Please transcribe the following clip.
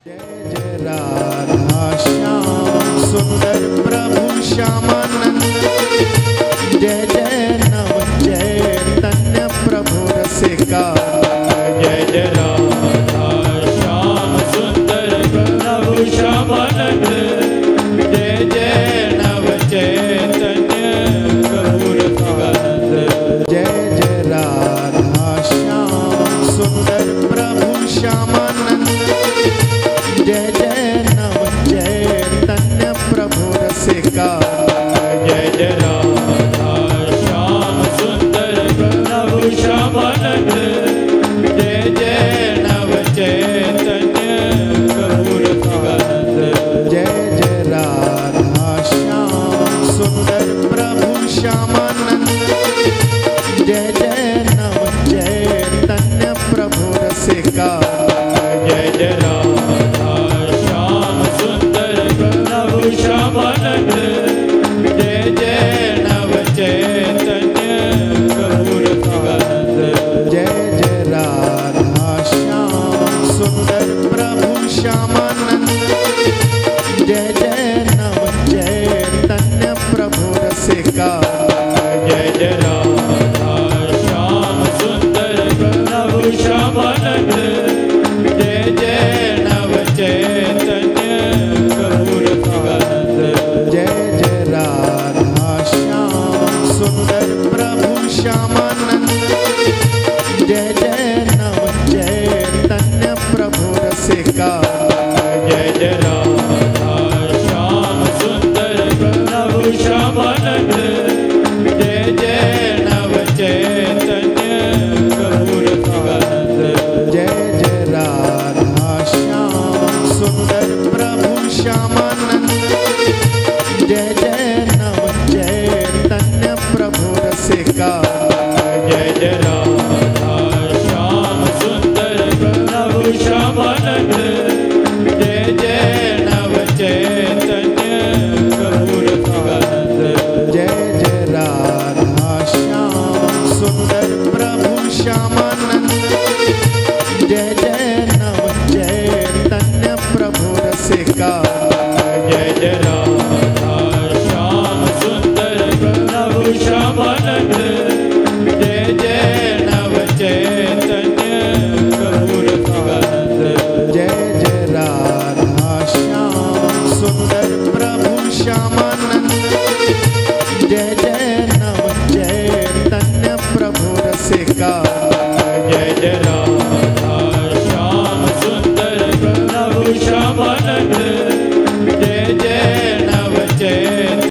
जय जय राधा श्याम सुंदर प्रभु श्यामानंद। जय जय नव चैतन्य प्रभु रसिका। जय जय राधा श्याम सुंदर प्रभु श्यामानंद। जय जय नव चैतन्य प्रभु रसिकानंद। जय जय राधा श्याम सुंदर प्रभु श्यामानंद। जय जय नव चैतन्य प्रभु रसिका। जय जय राधा श्याम सुंदर प्रभु श्यामानंद। जय जय नव चैतन्य प्रभु रसिकानंद। जय जय राधा श्याम सुंदर प्रभु श्यामानंद। जय जय नव चैतन्य प्रभु रसिका। जय जय राधा श्याम सुंदर प्रभु श्यामानंद। जय जय नव चैतन्य प्रभु रसिकानंद। जय जय राधा श्याम सुंदर प्रभु श्यामानंद। जय जय नव चैतन्य प्रभु रसिका। जय जय राधा श्याम सुंदर प्रभु श्यामानंद। जय जय नव चैतन्य प्रभु रसिकानंद। जय जय राधा श्याम सुंदर प्रभु श्यामानंद। जय जय नव चैतन्य प्रभु रसिका। जय जय राधा श्याम सुंदर प्रभु श्यामानंद। जय जय नव चैतन्य प्रभु रसिकानंद। जय जय राधा श्याम सुंदर प्रभु श्यामानंद। जय जय नव चैतन्य प्रभु रसिका। जय जय राधा श्याम सुंदर प्रभु श्यामानंद। जय जय नव चैतन्य प्रभु रसिकानंद। जय जय राधा श्याम सुंदर प्रभु श्यामानंद। जय जय नव चैतन्य प्रभु रसिका। जय जय राधा श्याम सुंदर प्रभु श्यामानंद। जय जय नव चैतन्य प्रभु रसिकानंद। जय जय राधा श्याम सुंदर प्रभु श्यामानंद। जय जय नव चैतन्य प्रभु रसिका। जय जय राधा श्याम सुंदर प्रभु श्यामानंद।